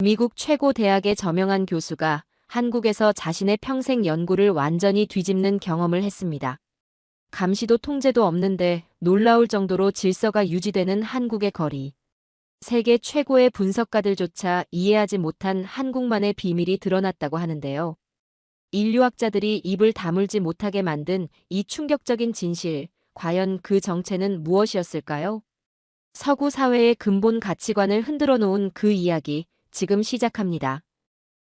미국 최고 대학의 저명한 교수가 한국에서 자신의 평생 연구를 완전히 뒤집는 경험을 했습니다. 감시도 통제도 없는데 놀라울 정도로 질서가 유지되는 한국의 거리. 세계 최고의 분석가들조차 이해하지 못한 한국만의 비밀이 드러났다고 하는데요. 인류학자들이 입을 다물지 못하게 만든 이 충격적인 진실, 과연 그 정체는 무엇이었을까요? 서구 사회의 근본 가치관을 흔들어 놓은 그 이야기, 지금 시작합니다.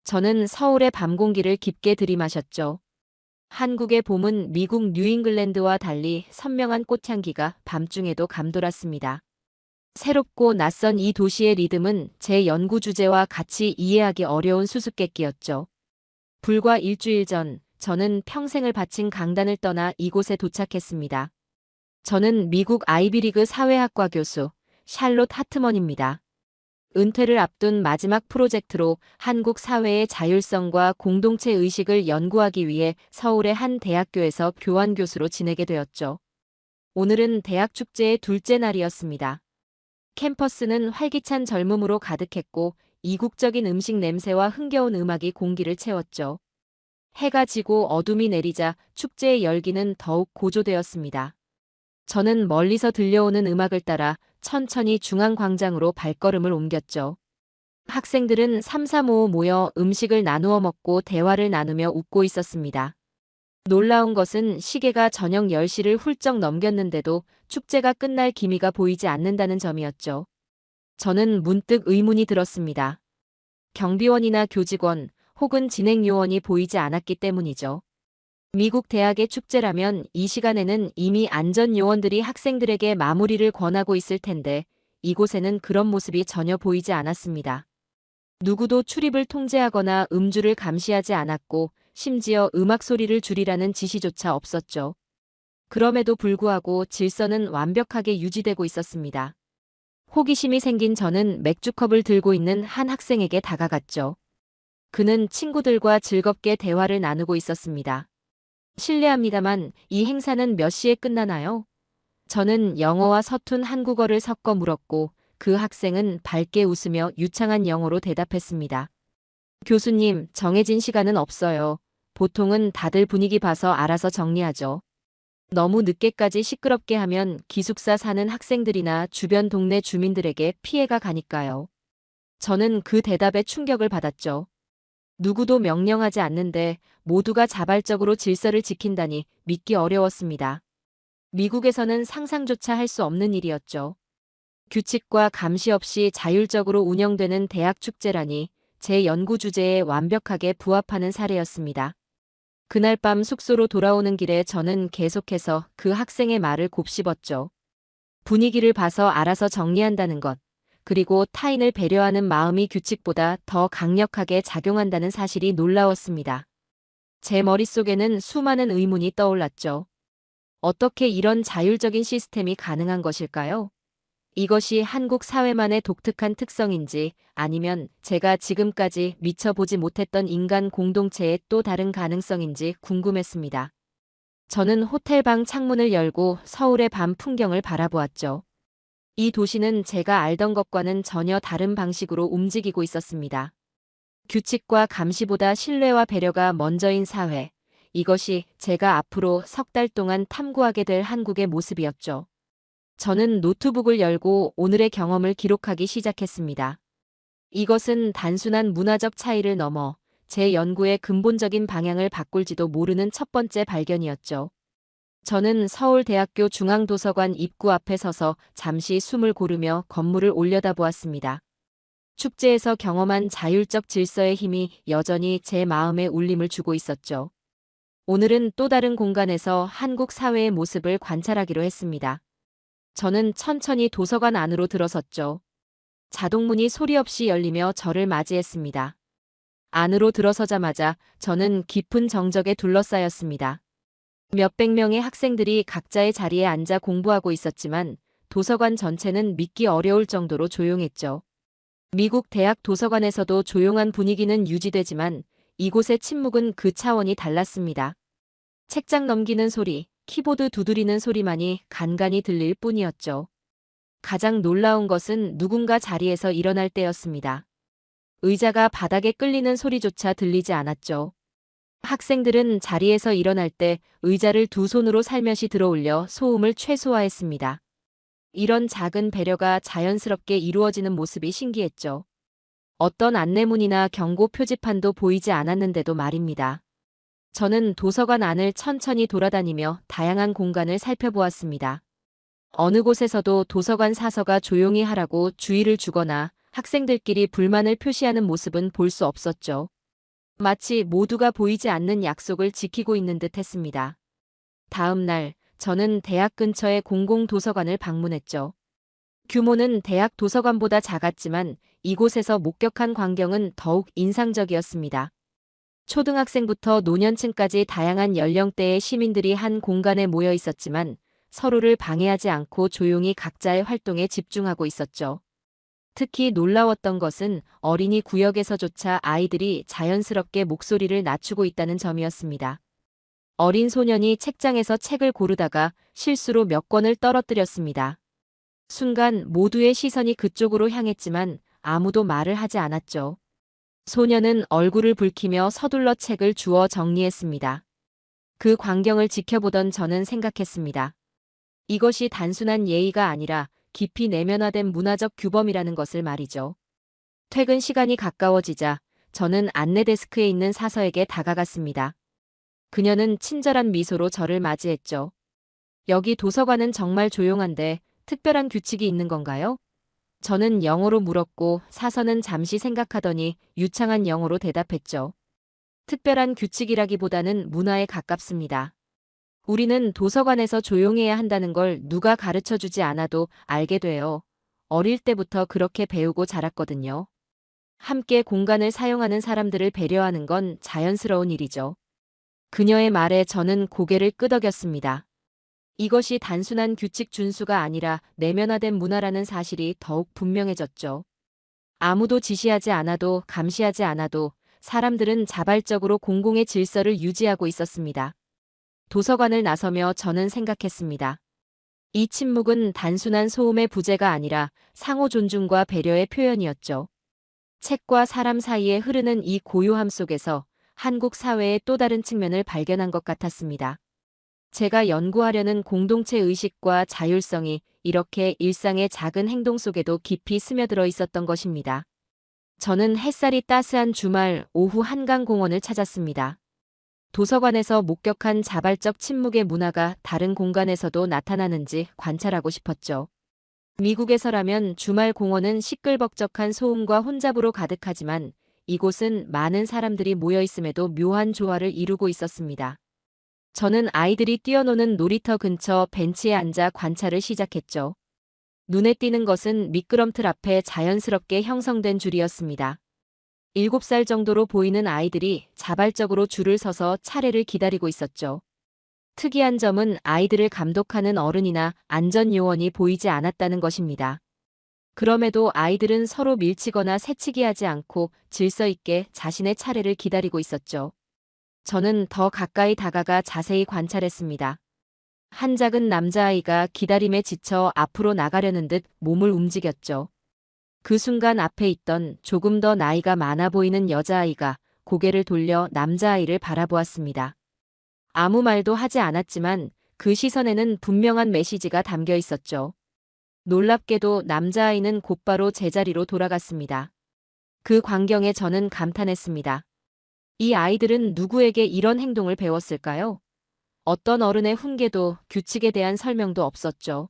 저는 서울의 밤 공기를 깊게 들이마셨죠. 한국의 봄은 미국 뉴잉글랜드와 달리 선명한 꽃향기가 밤중에도 감돌았습니다. 새롭고 낯선 이 도시의 리듬은 제 연구 주제와 같이 이해하기 어려운 수수께끼였죠. 불과 일주일 전, 저는 평생을 바친 강단을 떠나 이곳에 도착했습니다. 저는 미국 아이비리그 사회학과 교수, 샬롯 하트먼입니다. 은퇴를 앞둔 마지막 프로젝트로 한국 사회의 자율성과 공동체 의식을 연구하기 위해 서울의 한 대학교에서 교환 교수로 지내게 되었죠. 오늘은 대학 축제의 둘째 날이었습니다. 캠퍼스는 활기찬 젊음으로 가득했고 이국적인 음식 냄새와 흥겨운 음악이 공기를 채웠죠. 해가 지고 어둠이 내리자 축제의 열기는 더욱 고조되었습니다. 저는 멀리서 들려오는 음악을 따라 천천히 중앙광장으로 발걸음을 옮겼죠. 학생들은 삼삼오오 모여 음식을 나누어 먹고 대화를 나누며 웃고 있었습니다. 놀라운 것은 시계가 저녁 10시를 훌쩍 넘겼는데도 축제가 끝날 기미가 보이지 않는다는 점이었죠. 저는 문득 의문이 들었습니다. 경비원이나 교직원 혹은 진행요원이 보이지 않았기 때문이죠. 미국 대학의 축제라면 이 시간에는 이미 안전요원들이 학생들에게 마무리를 권하고 있을 텐데 이곳에는 그런 모습이 전혀 보이지 않았습니다. 누구도 출입을 통제하거나 음주를 감시하지 않았고 심지어 음악 소리를 줄이라는 지시조차 없었죠. 그럼에도 불구하고 질서는 완벽하게 유지되고 있었습니다. 호기심이 생긴 저는 맥주컵을 들고 있는 한 학생에게 다가갔죠. 그는 친구들과 즐겁게 대화를 나누고 있었습니다. 실례합니다만 이 행사는 몇 시에 끝나나요? 저는 영어와 서툰 한국어를 섞어 물었고 그 학생은 밝게 웃으며 유창한 영어로 대답했습니다. 교수님, 정해진 시간은 없어요. 보통은 다들 분위기 봐서 알아서 정리하죠. 너무 늦게까지 시끄럽게 하면 기숙사 사는 학생들이나 주변 동네 주민들에게 피해가 가니까요. 저는 그 대답에 충격을 받았죠. 누구도 명령하지 않는데 모두가 자발적으로 질서를 지킨다니 믿기 어려웠습니다. 미국에서는 상상조차 할 수 없는 일이었죠. 규칙과 감시 없이 자율적으로 운영되는 대학 축제라니 제 연구 주제에 완벽하게 부합하는 사례였습니다. 그날 밤 숙소로 돌아오는 길에 저는 계속해서 그 학생의 말을 곱씹었죠. 분위기를 봐서 알아서 정리한다는 것, 그리고 타인을 배려하는 마음이 규칙보다 더 강력하게 작용한다는 사실이 놀라웠습니다. 제 머릿속에는 수많은 의문이 떠올랐죠. 어떻게 이런 자율적인 시스템이 가능한 것일까요? 이것이 한국 사회만의 독특한 특성인지 아니면 제가 지금까지 미처 보지 못했던 인간 공동체의 또 다른 가능성인지 궁금했습니다. 저는 호텔방 창문을 열고 서울의 밤 풍경을 바라보았죠. 이 도시는 제가 알던 것과는 전혀 다른 방식으로 움직이고 있었습니다. 규칙과 감시보다 신뢰와 배려가 먼저인 사회. 이것이 제가 앞으로 석 달 동안 탐구하게 될 한국의 모습이었죠. 저는 노트북을 열고 오늘의 경험을 기록하기 시작했습니다. 이것은 단순한 문화적 차이를 넘어 제 연구의 근본적인 방향을 바꿀지도 모르는 첫 번째 발견이었죠. 저는 서울대학교 중앙도서관 입구 앞에 서서 잠시 숨을 고르며 건물을 올려다보았습니다. 축제에서 경험한 자율적 질서의 힘이 여전히 제 마음에 울림을 주고 있었죠. 오늘은 또 다른 공간에서 한국 사회의 모습을 관찰하기로 했습니다. 저는 천천히 도서관 안으로 들어섰죠. 자동문이 소리 없이 열리며 저를 맞이했습니다. 안으로 들어서자마자 저는 깊은 정적에 둘러싸였습니다. 몇백 명의 학생들이 각자의 자리에 앉아 공부하고 있었지만 도서관 전체는 믿기 어려울 정도로 조용했죠. 미국 대학 도서관에서도 조용한 분위기는 유지되지만 이곳의 침묵은 그 차원이 달랐습니다. 책장 넘기는 소리, 키보드 두드리는 소리만이 간간히 들릴 뿐이었죠. 가장 놀라운 것은 누군가 자리에서 일어날 때였습니다. 의자가 바닥에 끌리는 소리조차 들리지 않았죠. 학생들은 자리에서 일어날 때 의자를 두 손으로 살며시 들어올려 소음을 최소화했습니다. 이런 작은 배려가 자연스럽게 이루어지는 모습이 신기했죠. 어떤 안내문이나 경고 표지판도 보이지 않았는데도 말입니다. 저는 도서관 안을 천천히 돌아다니며 다양한 공간을 살펴보았습니다. 어느 곳에서도 도서관 사서가 조용히 하라고 주의를 주거나 학생들끼리 불만을 표시하는 모습은 볼 수 없었죠. 마치 모두가 보이지 않는 약속을 지키고 있는 듯 했습니다. 다음 날, 저는 대학 근처의 공공도서관을 방문했죠. 규모는 대학 도서관보다 작았지만 이곳에서 목격한 광경은 더욱 인상적이었습니다. 초등학생부터 노년층까지 다양한 연령대의 시민들이 한 공간에 모여 있었지만 서로를 방해하지 않고 조용히 각자의 활동에 집중하고 있었죠. 특히 놀라웠던 것은 어린이 구역에서조차 아이들이 자연스럽게 목소리를 낮추고 있다는 점이었습니다. 어린 소년이 책장에서 책을 고르다가 실수로 몇 권을 떨어뜨렸습니다. 순간 모두의 시선이 그쪽으로 향했지만 아무도 말을 하지 않았죠. 소년은 얼굴을 붉히며 서둘러 책을 주워 정리했습니다. 그 광경을 지켜보던 저는 생각했습니다. 이것이 단순한 예의가 아니라 깊이 내면화된 문화적 규범이라는 것을 말이죠. 퇴근 시간이 가까워지자 저는 안내 데스크에 있는 사서에게 다가갔습니다. 그녀는 친절한 미소로 저를 맞이했죠. 여기 도서관은 정말 조용한데 특별한 규칙이 있는 건가요? 저는 영어로 물었고 사서는 잠시 생각하더니 유창한 영어로 대답했죠. 특별한 규칙이라기보다는 문화에 가깝습니다. 우리는 도서관에서 조용해야 한다는 걸 누가 가르쳐 주지 않아도 알게 돼요. 어릴 때부터 그렇게 배우고 자랐거든요. 함께 공간을 사용하는 사람들을 배려하는 건 자연스러운 일이죠. 그녀의 말에 저는 고개를 끄덕였습니다. 이것이 단순한 규칙 준수가 아니라 내면화된 문화라는 사실이 더욱 분명해졌죠. 아무도 지시하지 않아도 감시하지 않아도 사람들은 자발적으로 공공의 질서를 유지하고 있었습니다. 도서관을 나서며 저는 생각했습니다. 이 침묵은 단순한 소음의 부재가 아니라 상호 존중과 배려의 표현이었죠. 책과 사람 사이에 흐르는 이 고요함 속에서 한국 사회의 또 다른 측면을 발견한 것 같았습니다. 제가 연구하려는 공동체 의식과 자율성이 이렇게 일상의 작은 행동 속에도 깊이 스며들어 있었던 것입니다. 저는 햇살이 따스한 주말 오후 한강공원을 찾았습니다. 도서관에서 목격한 자발적 침묵의 문화가 다른 공간에서도 나타나는지 관찰하고 싶었죠. 미국에서라면 주말 공원은 시끌벅적한 소음과 혼잡으로 가득하지만 이곳은 많은 사람들이 모여 있음에도 묘한 조화를 이루고 있었습니다. 저는 아이들이 뛰어노는 놀이터 근처 벤치에 앉아 관찰을 시작했죠. 눈에 띄는 것은 미끄럼틀 앞에 자연스럽게 형성된 줄이었습니다. 7살 정도로 보이는 아이들이 자발적으로 줄을 서서 차례를 기다리고 있었죠. 특이한 점은 아이들을 감독하는 어른이나 안전요원이 보이지 않았다는 것입니다. 그럼에도 아이들은 서로 밀치거나 새치기하지 않고 질서 있게 자신의 차례를 기다리고 있었죠. 저는 더 가까이 다가가 자세히 관찰했습니다. 한 작은 남자아이가 기다림에 지쳐 앞으로 나가려는 듯 몸을 움직였죠. 그 순간 앞에 있던 조금 더 나이가 많아 보이는 여자아이가 고개를 돌려 남자아이를 바라보았습니다. 아무 말도 하지 않았지만 그 시선에는 분명한 메시지가 담겨 있었죠. 놀랍게도 남자아이는 곧바로 제자리로 돌아갔습니다. 그 광경에 저는 감탄했습니다. 이 아이들은 누구에게 이런 행동을 배웠을까요? 어떤 어른의 훈계도 규칙에 대한 설명도 없었죠.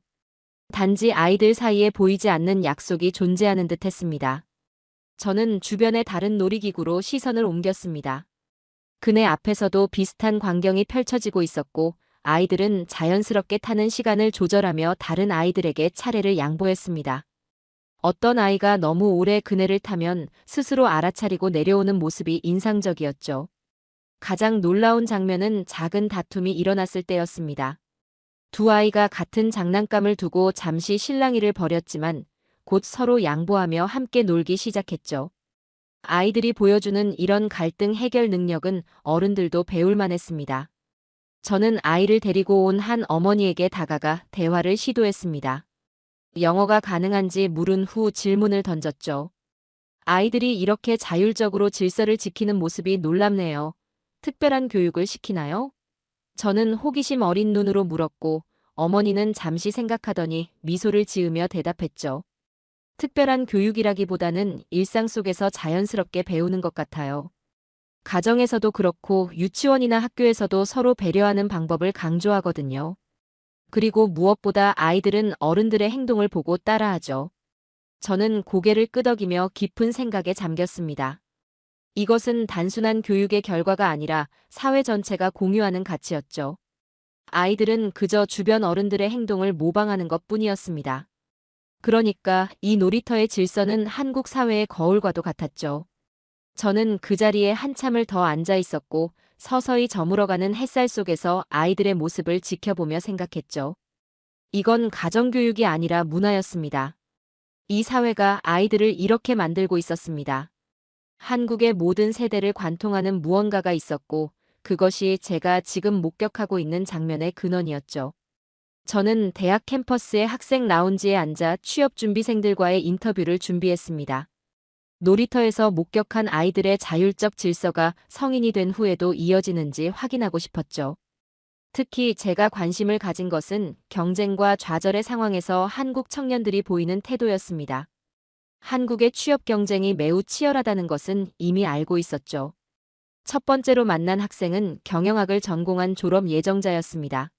단지 아이들 사이에 보이지 않는 약속이 존재하는 듯 했습니다. 저는 주변의 다른 놀이기구로 시선을 옮겼습니다. 그네 앞에서도 비슷한 광경이 펼쳐지고 있었고 아이들은 자연스럽게 타는 시간을 조절하며 다른 아이들에게 차례를 양보했습니다. 어떤 아이가 너무 오래 그네를 타면 스스로 알아차리고 내려오는 모습이 인상적이었죠. 가장 놀라운 장면은 작은 다툼이 일어났을 때였습니다. 두 아이가 같은 장난감을 두고 잠시 실랑이를 벌였지만 곧 서로 양보하며 함께 놀기 시작했죠. 아이들이 보여주는 이런 갈등 해결 능력은 어른들도 배울 만했습니다. 저는 아이를 데리고 온 한 어머니에게 다가가 대화를 시도했습니다. 영어가 가능한지 물은 후 질문을 던졌죠. 아이들이 이렇게 자율적으로 질서를 지키는 모습이 놀랍네요. 특별한 교육을 시키나요? 저는 호기심 어린 눈으로 물었고 어머니는 잠시 생각하더니 미소를 지으며 대답했죠. 특별한 교육이라기보다는 일상 속에서 자연스럽게 배우는 것 같아요. 가정에서도 그렇고 유치원이나 학교에서도 서로 배려하는 방법을 강조하거든요. 그리고 무엇보다 아이들은 어른들의 행동을 보고 따라하죠. 저는 고개를 끄덕이며 깊은 생각에 잠겼습니다. 이것은 단순한 교육의 결과가 아니라 사회 전체가 공유하는 가치였죠. 아이들은 그저 주변 어른들의 행동을 모방하는 것뿐이었습니다. 그러니까 이 놀이터의 질서는 한국 사회의 거울과도 같았죠. 저는 그 자리에 한참을 더 앉아 있었고 서서히 저물어가는 햇살 속에서 아이들의 모습을 지켜보며 생각했죠. 이건 가정교육이 아니라 문화였습니다. 이 사회가 아이들을 이렇게 만들고 있었습니다. 한국의 모든 세대를 관통하는 무언가가 있었고 그것이 제가 지금 목격하고 있는 장면의 근원이었죠. 저는 대학 캠퍼스의 학생 라운지에 앉아 취업 준비생들과의 인터뷰를 준비했습니다. 놀이터에서 목격한 아이들의 자율적 질서가 성인이 된 후에도 이어지는지 확인하고 싶었죠. 특히 제가 관심을 가진 것은 경쟁과 좌절의 상황에서 한국 청년들이 보이는 태도였습니다. 한국의 취업 경쟁이 매우 치열하다는 것은 이미 알고 있었죠. 첫 번째로 만난 학생은 경영학을 전공한 졸업 예정자였습니다.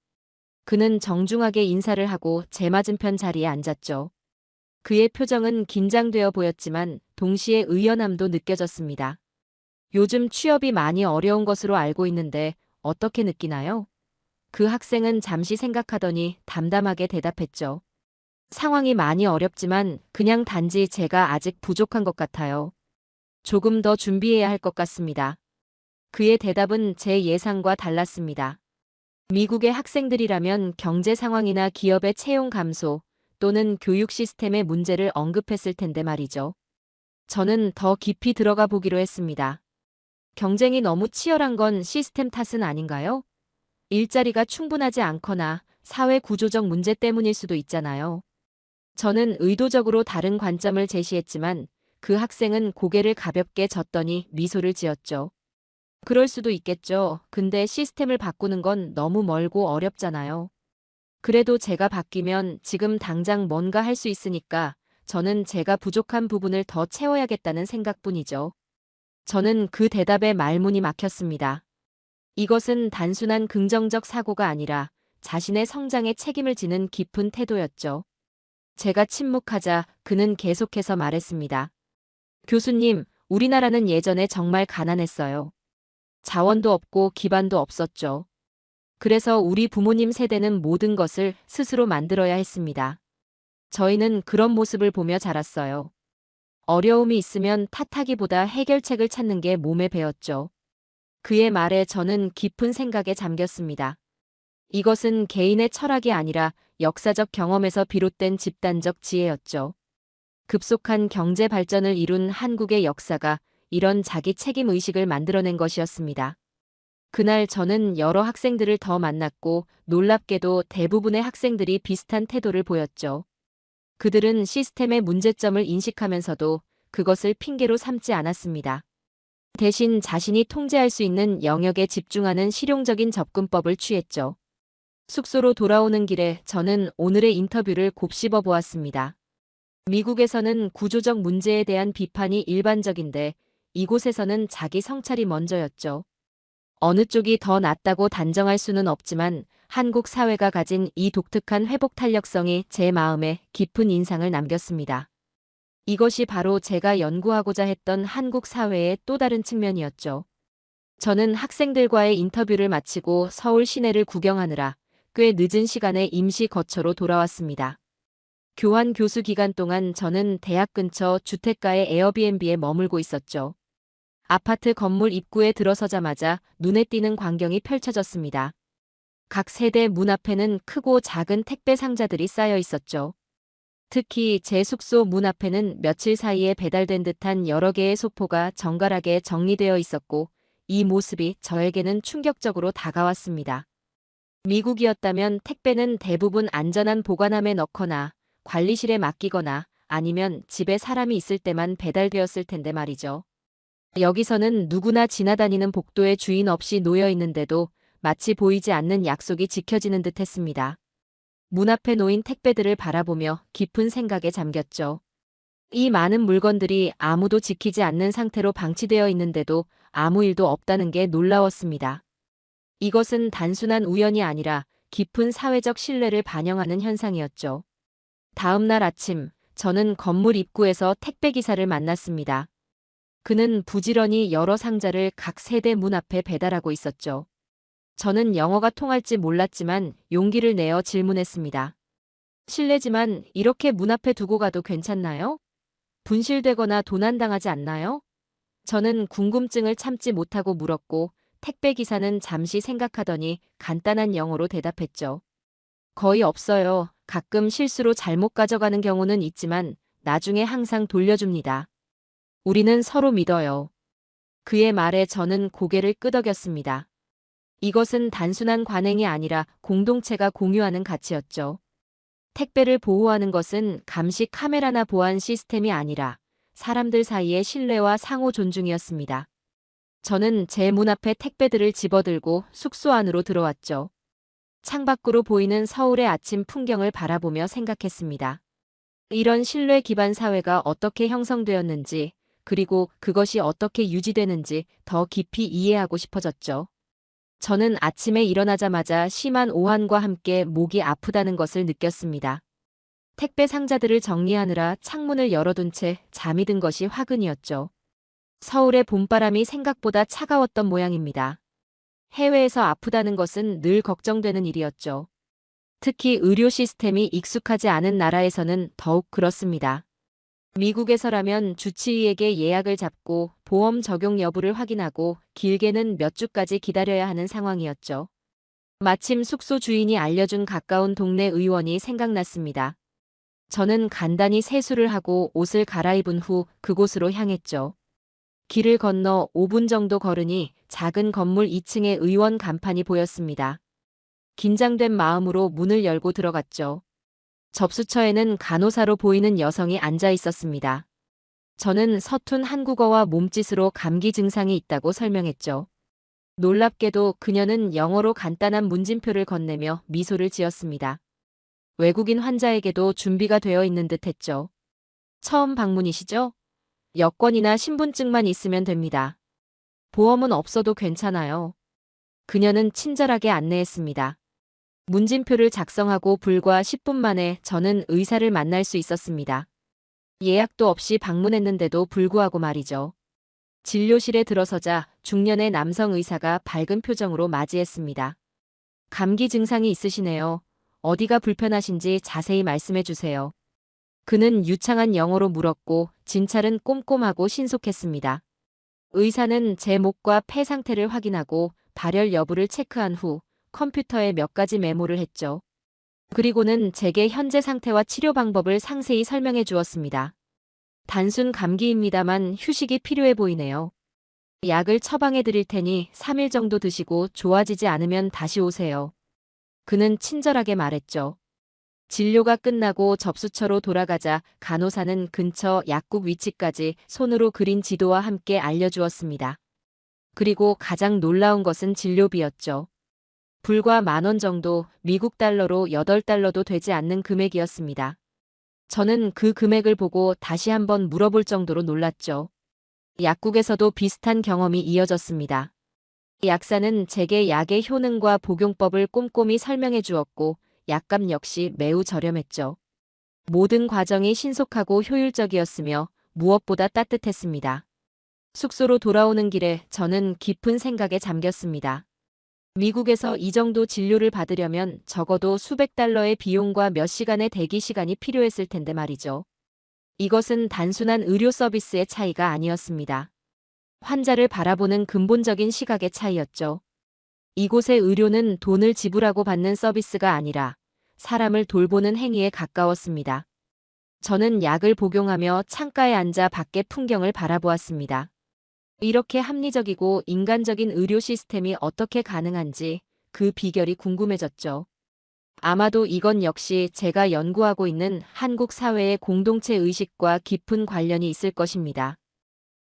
그는 정중하게 인사를 하고 제 맞은편 자리에 앉았죠. 그의 표정은 긴장되어 보였지만 동시에 의연함도 느껴졌습니다. 요즘 취업이 많이 어려운 것으로 알고 있는데 어떻게 느끼나요? 그 학생은 잠시 생각하더니 담담하게 대답했죠. 상황이 많이 어렵지만 그냥 단지 제가 아직 부족한 것 같아요. 조금 더 준비해야 할 것 같습니다. 그의 대답은 제 예상과 달랐습니다. 미국의 학생들이라면 경제 상황이나 기업의 채용 감소 또는 교육 시스템의 문제를 언급했을 텐데 말이죠. 저는 더 깊이 들어가 보기로 했습니다. 경쟁이 너무 치열한 건 시스템 탓은 아닌가요? 일자리가 충분하지 않거나 사회 구조적 문제 때문일 수도 있잖아요. 저는 의도적으로 다른 관점을 제시했지만 그 학생은 고개를 가볍게 젓더니 미소를 지었죠. 그럴 수도 있겠죠. 근데 시스템을 바꾸는 건 너무 멀고 어렵잖아요. 그래도 제가 바뀌면 지금 당장 뭔가 할 수 있으니까 저는 제가 부족한 부분을 더 채워야겠다는 생각뿐이죠. 저는 그 대답에 말문이 막혔습니다. 이것은 단순한 긍정적 사고가 아니라 자신의 성장에 책임을 지는 깊은 태도였죠. 제가 침묵하자 그는 계속해서 말했습니다. 교수님, 우리나라는 예전에 정말 가난했어요. 자원도 없고 기반도 없었죠. 그래서 우리 부모님 세대는 모든 것을 스스로 만들어야 했습니다. 저희는 그런 모습을 보며 자랐어요. 어려움이 있으면 탓하기보다 해결책을 찾는 게 몸에 배었죠. 그의 말에 저는 깊은 생각에 잠겼습니다. 이것은 개인의 철학이 아니라 역사적 경험에서 비롯된 집단적 지혜였죠. 급속한 경제 발전을 이룬 한국의 역사가 이런 자기 책임 의식을 만들어낸 것이었습니다. 그날 저는 여러 학생들을 더 만났고 놀랍게도 대부분의 학생들이 비슷한 태도를 보였죠. 그들은 시스템의 문제점을 인식하면서도 그것을 핑계로 삼지 않았습니다. 대신 자신이 통제할 수 있는 영역에 집중하는 실용적인 접근법을 취했죠. 숙소로 돌아오는 길에 저는 오늘의 인터뷰를 곱씹어 보았습니다. 미국에서는 구조적 문제에 대한 비판이 일반적인데 이곳에서는 자기 성찰이 먼저였죠. 어느 쪽이 더 낫다고 단정할 수는 없지만 한국 사회가 가진 이 독특한 회복 탄력성이 제 마음에 깊은 인상을 남겼습니다. 이것이 바로 제가 연구하고자 했던 한국 사회의 또 다른 측면이었죠. 저는 학생들과의 인터뷰를 마치고 서울 시내를 구경하느라 꽤 늦은 시간에 임시 거처로 돌아왔습니다. 교환 교수 기간 동안 저는 대학 근처 주택가의 에어비앤비에 머물고 있었죠. 아파트 건물 입구에 들어서자마자 눈에 띄는 광경이 펼쳐졌습니다. 각 세대 문 앞에는 크고 작은 택배 상자들이 쌓여 있었죠. 특히 제 숙소 문 앞에는 며칠 사이에 배달된 듯한 여러 개의 소포가 정갈하게 정리되어 있었고 이 모습이 저에게는 충격적으로 다가왔습니다. 미국이었다면 택배는 대부분 안전한 보관함에 넣거나 관리실에 맡기거나 아니면 집에 사람이 있을 때만 배달되었을 텐데 말이죠. 여기서는 누구나 지나다니는 복도에 주인 없이 놓여 있는데도 마치 보이지 않는 약속이 지켜지는 듯 했습니다. 문 앞에 놓인 택배들을 바라보며 깊은 생각에 잠겼죠. 이 많은 물건들이 아무도 지키지 않는 상태로 방치되어 있는데도 아무 일도 없다는 게 놀라웠습니다. 이것은 단순한 우연이 아니라 깊은 사회적 신뢰를 반영하는 현상이었죠. 다음 날 아침, 저는 건물 입구에서 택배기사를 만났습니다. 그는 부지런히 여러 상자를 각 세대 문 앞에 배달하고 있었죠. 저는 영어가 통할지 몰랐지만 용기를 내어 질문했습니다. 실례지만 이렇게 문 앞에 두고 가도 괜찮나요? 분실되거나 도난당하지 않나요? 저는 궁금증을 참지 못하고 물었고 택배 기사는 잠시 생각하더니 간단한 영어로 대답했죠. 거의 없어요. 가끔 실수로 잘못 가져가는 경우는 있지만 나중에 항상 돌려줍니다. 우리는 서로 믿어요. 그의 말에 저는 고개를 끄덕였습니다. 이것은 단순한 관행이 아니라 공동체가 공유하는 가치였죠. 택배를 보호하는 것은 감시 카메라나 보안 시스템이 아니라 사람들 사이의 신뢰와 상호 존중이었습니다. 저는 제 문 앞에 택배들을 집어들고 숙소 안으로 들어왔죠. 창밖으로 보이는 서울의 아침 풍경을 바라보며 생각했습니다. 이런 신뢰 기반 사회가 어떻게 형성되었는지, 그리고 그것이 어떻게 유지되는지 더 깊이 이해하고 싶어졌죠. 저는 아침에 일어나자마자 심한 오한과 함께 목이 아프다는 것을 느꼈습니다. 택배 상자들을 정리하느라 창문을 열어둔 채 잠이 든 것이 화근이었죠. 서울의 봄바람이 생각보다 차가웠던 모양입니다. 해외에서 아프다는 것은 늘 걱정되는 일이었죠. 특히 의료 시스템이 익숙하지 않은 나라에서는 더욱 그렇습니다. 미국에서라면 주치의에게 예약을 잡고 보험 적용 여부를 확인하고 길게는 몇 주까지 기다려야 하는 상황이었죠. 마침 숙소 주인이 알려준 가까운 동네 의원이 생각났습니다. 저는 간단히 세수를 하고 옷을 갈아입은 후 그곳으로 향했죠. 길을 건너 5분 정도 걸으니 작은 건물 2층에 의원 간판이 보였습니다. 긴장된 마음으로 문을 열고 들어갔죠. 접수처에는 간호사로 보이는 여성이 앉아 있었습니다. 저는 서툰 한국어와 몸짓으로 감기 증상이 있다고 설명했죠. 놀랍게도 그녀는 영어로 간단한 문진표를 건네며 미소를 지었습니다. 외국인 환자에게도 준비가 되어 있는 듯 했죠. 처음 방문이시죠? 여권이나 신분증만 있으면 됩니다. 보험은 없어도 괜찮아요. 그녀는 친절하게 안내했습니다. 문진표를 작성하고 불과 10분 만에 저는 의사를 만날 수 있었습니다. 예약도 없이 방문했는데도 불구하고 말이죠. 진료실에 들어서자 중년의 남성 의사가 밝은 표정으로 맞이했습니다. 감기 증상이 있으시네요. 어디가 불편하신지 자세히 말씀해 주세요. 그는 유창한 영어로 물었고 진찰은 꼼꼼하고 신속했습니다. 의사는 제 목과 폐 상태를 확인하고 발열 여부를 체크한 후 컴퓨터에 몇 가지 메모를 했죠. 그리고는 제게 현재 상태와 치료 방법을 상세히 설명해 주었습니다. 단순 감기입니다만 휴식이 필요해 보이네요. 약을 처방해 드릴 테니 3일 정도 드시고 좋아지지 않으면 다시 오세요. 그는 친절하게 말했죠. 진료가 끝나고 접수처로 돌아가자 간호사는 근처 약국 위치까지 손으로 그린 지도와 함께 알려주었습니다. 그리고 가장 놀라운 것은 진료비였죠. 불과 10,000원 정도, 미국 달러로 8달러도 되지 않는 금액이었습니다. 저는 그 금액을 보고 다시 한번 물어볼 정도로 놀랐죠. 약국에서도 비슷한 경험이 이어졌습니다. 약사는 제게 약의 효능과 복용법을 꼼꼼히 설명해 주었고 약값 역시 매우 저렴했죠. 모든 과정이 신속하고 효율적이었으며 무엇보다 따뜻했습니다. 숙소로 돌아오는 길에 저는 깊은 생각에 잠겼습니다. 미국에서 이 정도 진료를 받으려면 적어도 수백 달러의 비용과 몇 시간의 대기 시간이 필요했을 텐데 말이죠. 이것은 단순한 의료 서비스의 차이가 아니었습니다. 환자를 바라보는 근본적인 시각의 차이였죠. 이곳의 의료는 돈을 지불하고 받는 서비스가 아니라 사람을 돌보는 행위에 가까웠습니다. 저는 약을 복용하며 창가에 앉아 밖의 풍경을 바라보았습니다. 이렇게 합리적이고 인간적인 의료 시스템이 어떻게 가능한지 그 비결이 궁금해졌죠. 아마도 이건 역시 제가 연구하고 있는 한국 사회의 공동체 의식과 깊은 관련이 있을 것입니다.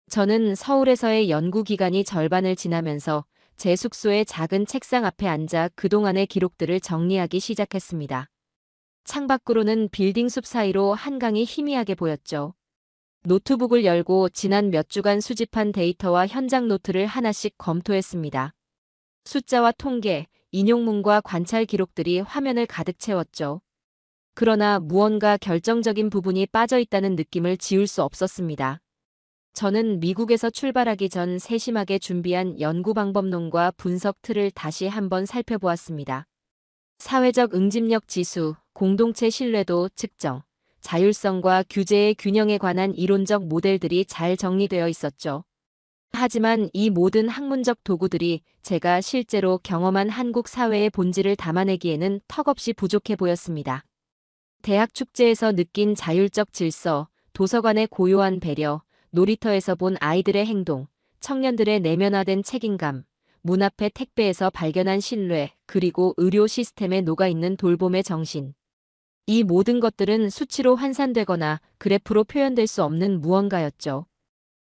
저는 서울에서의 연구 기간이 절반을 지나면서 제 숙소의 작은 책상 앞에 앉아 그동안의 기록들을 정리하기 시작했습니다. 창밖으로는 빌딩 숲 사이로 한강이 희미하게 보였죠. 노트북을 열고 지난 몇 주간 수집한 데이터와 현장 노트를 하나씩 검토했습니다. 숫자와 통계, 인용문과 관찰 기록들이 화면을 가득 채웠죠. 그러나 무언가 결정적인 부분이 빠져 있다는 느낌을 지울 수 없었습니다. 저는 미국에서 출발하기 전 세심하게 준비한 연구 방법론과 분석 틀을 다시 한번 살펴보았습니다. 사회적 응집력 지수, 공동체 신뢰도 측정, 자율성과 규제의 균형에 관한 이론적 모델들이 잘 정리되어 있었죠. 하지만 이 모든 학문적 도구들이 제가 실제로 경험한 한국 사회의 본질을 담아내기에는 턱없이 부족해 보였습니다. 대학 축제에서 느낀 자율적 질서, 도서관의 고요한 배려, 놀이터에서 본 아이들의 행동, 청년들의 내면화된 책임감, 문 앞의 택배에서 발견한 신뢰, 그리고 의료 시스템에 녹아있는 돌봄의 정신. 이 모든 것들은 수치로 환산되거나 그래프로 표현될 수 없는 무언가였죠.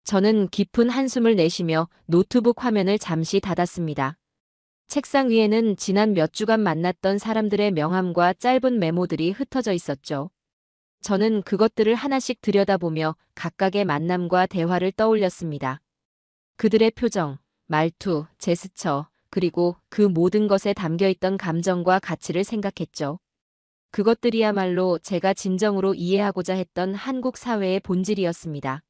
저는 깊은 한숨을 내쉬며 노트북 화면을 잠시 닫았습니다. 책상 위에는 지난 몇 주간 만났던 사람들의 명함과 짧은 메모들이 흩어져 있었죠. 저는 그것들을 하나씩 들여다보며 각각의 만남과 대화를 떠올렸습니다. 그들의 표정, 말투, 제스처, 그리고 그 모든 것에 담겨있던 감정과 가치를 생각했죠. 그것들이야말로 제가 진정으로 이해하고자 했던 한국 사회의 본질이었습니다.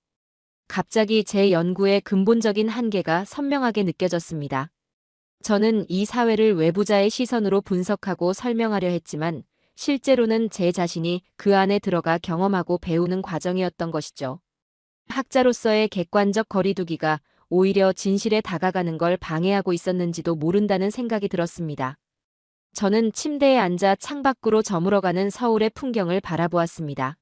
갑자기 제 연구의 근본적인 한계가 선명하게 느껴졌습니다. 저는 이 사회를 외부자의 시선으로 분석하고 설명하려 했지만 실제로는 제 자신이 그 안에 들어가 경험하고 배우는 과정이었던 것이죠. 학자로서의 객관적 거리두기가 오히려 진실에 다가가는 걸 방해하고 있었는지도 모른다는 생각이 들었습니다. 저는 침대에 앉아 창밖으로 저물어가는 서울의 풍경을 바라보았습니다.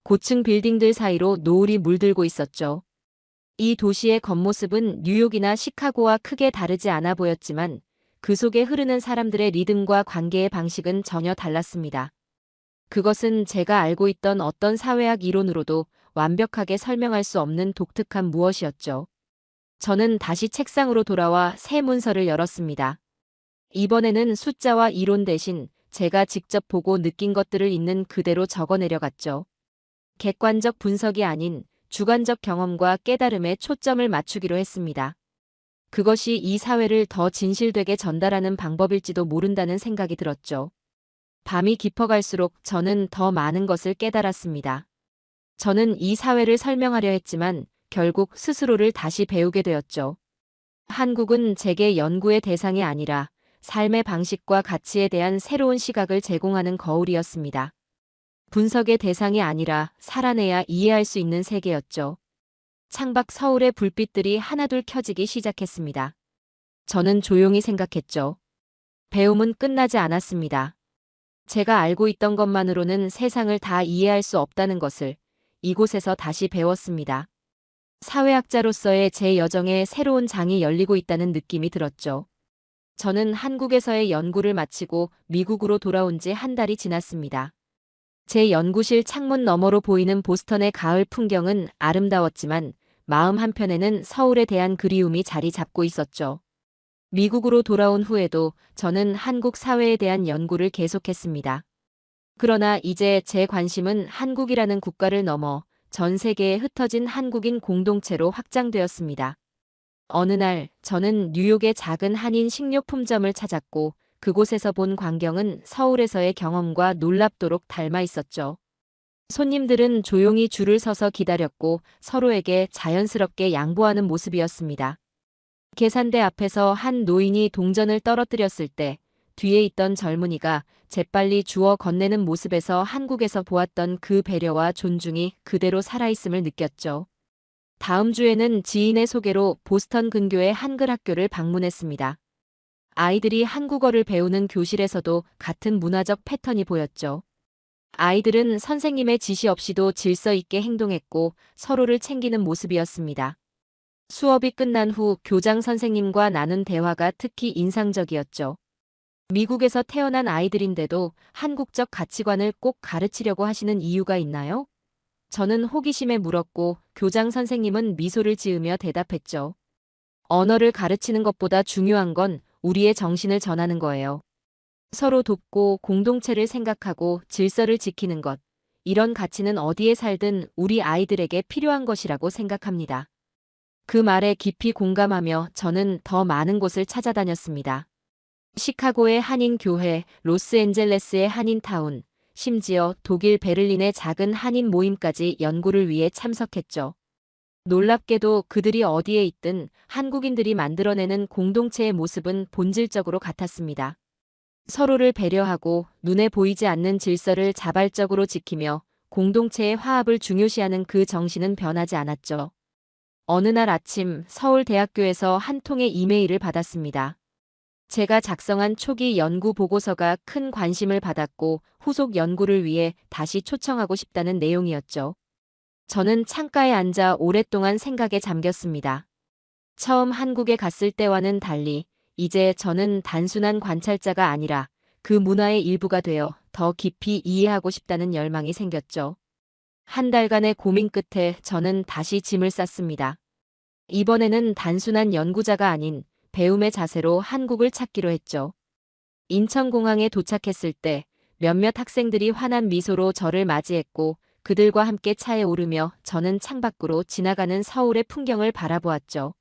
고층 빌딩들 사이로 노을이 물들고 있었죠. 이 도시의 겉모습은 뉴욕이나 시카고와 크게 다르지 않아 보였지만 그 속에 흐르는 사람들의 리듬과 관계의 방식은 전혀 달랐습니다. 그것은 제가 알고 있던 어떤 사회학 이론으로도 완벽하게 설명할 수 없는 독특한 무엇이었죠. 저는 다시 책상으로 돌아와 새 문서를 열었습니다. 이번에는 숫자와 이론 대신 제가 직접 보고 느낀 것들을 있는 그대로 적어 내려갔죠. 객관적 분석이 아닌 주관적 경험과 깨달음에 초점을 맞추기로 했습니다. 그것이 이 사회를 더 진실되게 전달하는 방법일지도 모른다는 생각이 들었죠. 밤이 깊어갈수록 저는 더 많은 것을 깨달았습니다. 저는 이 사회를 설명하려 했지만 결국 스스로를 다시 배우게 되었죠. 한국은 제게 연구의 대상이 아니라 삶의 방식과 가치에 대한 새로운 시각을 제공하는 거울이었습니다. 분석의 대상이 아니라 살아내야 이해할 수 있는 세계였죠. 창밖 서울의 불빛들이 하나둘 켜지기 시작했습니다. 저는 조용히 생각했죠. 배움은 끝나지 않았습니다. 제가 알고 있던 것만으로는 세상을 다 이해할 수 없다는 것을 이곳에서 다시 배웠습니다. 사회학자로서의 제 여정에 새로운 장이 열리고 있다는 느낌이 들었죠. 저는 한국에서의 연구를 마치고 미국으로 돌아온 지 한 달이 지났습니다. 제 연구실 창문 너머로 보이는 보스턴의 가을 풍경은 아름다웠지만 마음 한편에는 서울에 대한 그리움이 자리 잡고 있었죠. 미국으로 돌아온 후에도 저는 한국 사회에 대한 연구를 계속했습니다. 그러나 이제 제 관심은 한국이라는 국가를 넘어 전 세계에 흩어진 한국인 공동체로 확장되었습니다. 어느 날 저는 뉴욕의 작은 한인 식료품점을 찾았고 그곳에서 본 광경은 서울에서의 경험과 놀랍도록 닮아 있었죠. 손님들은 조용히 줄을 서서 기다렸고 서로에게 자연스럽게 양보하는 모습이었습니다. 계산대 앞에서 한 노인이 동전을 떨어뜨렸을 때 뒤에 있던 젊은이가 재빨리 주워 건네는 모습에서 한국에서 보았던 그 배려와 존중이 그대로 살아있음을 느꼈죠. 다음 주에는 지인의 소개로 보스턴 근교의 한글 학교를 방문했습니다. 아이들이 한국어를 배우는 교실에서도 같은 문화적 패턴이 보였죠. 아이들은 선생님의 지시 없이도 질서 있게 행동했고 서로를 챙기는 모습이었습니다. 수업이 끝난 후 교장 선생님과 나눈 대화가 특히 인상적이었죠. 미국에서 태어난 아이들인데도 한국적 가치관을 꼭 가르치려고 하시는 이유가 있나요? 저는 호기심에 물었고 교장 선생님은 미소를 지으며 대답했죠. 언어를 가르치는 것보다 중요한 건 우리의 정신을 전하는 거예요. 서로 돕고 공동체를 생각하고 질서를 지키는 것. 이런 가치는 어디에 살든 우리 아이들에게 필요한 것이라고 생각합니다. 그 말에 깊이 공감하며 저는 더 많은 곳을 찾아다녔습니다. 시카고의 한인교회, 로스앤젤레스의 한인타운, 심지어 독일 베를린의 작은 한인 모임까지 연구를 위해 참석했죠. 놀랍게도 그들이 어디에 있든 한국인들이 만들어내는 공동체의 모습은 본질적으로 같았습니다. 서로를 배려하고 눈에 보이지 않는 질서를 자발적으로 지키며 공동체의 화합을 중요시하는 그 정신은 변하지 않았죠. 어느 날 아침 서울대학교에서 한 통의 이메일을 받았습니다. 제가 작성한 초기 연구 보고서가 큰 관심을 받았고 후속 연구를 위해 다시 초청하고 싶다는 내용이었죠. 저는 창가에 앉아 오랫동안 생각에 잠겼습니다. 처음 한국에 갔을 때와는 달리 이제 저는 단순한 관찰자가 아니라 그 문화의 일부가 되어 더 깊이 이해하고 싶다는 열망이 생겼죠. 한 달간의 고민 끝에 저는 다시 짐을 쌌습니다. 이번에는 단순한 연구자가 아닌 배움의 자세로 한국을 찾기로 했죠. 인천공항에 도착했을 때 몇몇 학생들이 환한 미소로 저를 맞이했고 그들과 함께 차에 오르며 저는 창밖으로 지나가는 서울의 풍경을 바라보았죠.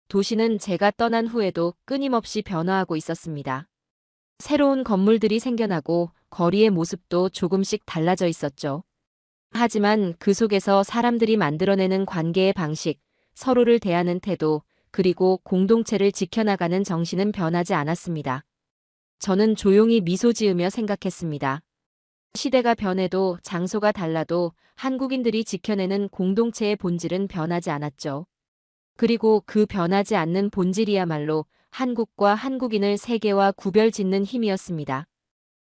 도시는 제가 떠난 후에도 끊임없이 변화하고 있었습니다. 새로운 건물들이 생겨나고 거리의 모습도 조금씩 달라져 있었죠. 하지만 그 속에서 사람들이 만들어내는 관계의 방식, 서로를 대하는 태도, 그리고 공동체를 지켜나가는 정신은 변하지 않았습니다. 저는 조용히 미소 지으며 생각했습니다. 시대가 변해도 장소가 달라도 한국인들이 지켜내는 공동체의 본질은 변하지 않았죠. 그리고 그 변하지 않는 본질이야말로 한국과 한국인을 세계와 구별 짓는 힘이었습니다.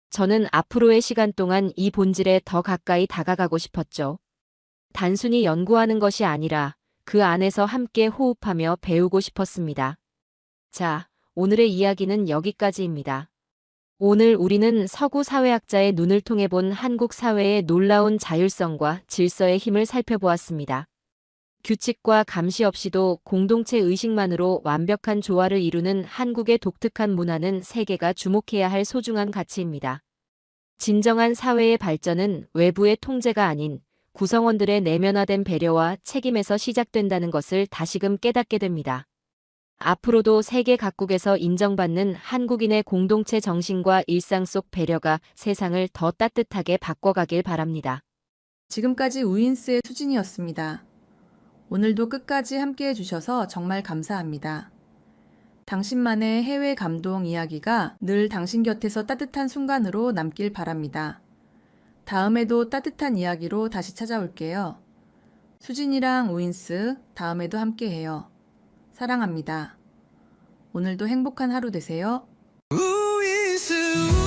저는 앞으로의 시간 동안 이 본질에 더 가까이 다가가고 싶었죠. 단순히 연구하는 것이 아니라 그 안에서 함께 호흡하며 배우고 싶었습니다. 자, 오늘의 이야기는 여기까지입니다. 오늘 우리는 서구 사회학자의 눈을 통해 본 한국 사회의 놀라운 자율성과 질서의 힘을 살펴보았습니다. 규칙과 감시 없이도 공동체 의식만으로 완벽한 조화를 이루는 한국의 독특한 문화는 세계가 주목해야 할 소중한 가치입니다. 진정한 사회의 발전은 외부의 통제가 아닌 구성원들의 내면화된 배려와 책임에서 시작된다는 것을 다시금 깨닫게 됩니다. 앞으로도 세계 각국에서 인정받는 한국인의 공동체 정신과 일상 속 배려가 세상을 더 따뜻하게 바꿔가길 바랍니다. 지금까지 우인스의 수진이었습니다. 오늘도 끝까지 함께 해주셔서 정말 감사합니다. 당신만의 해외 감동 이야기가 늘 당신 곁에서 따뜻한 순간으로 남길 바랍니다. 다음에도 따뜻한 이야기로 다시 찾아올게요. 수진이랑 우인스, 다음에도 함께 해요. 사랑합니다. 오늘도 행복한 하루 되세요. 우인수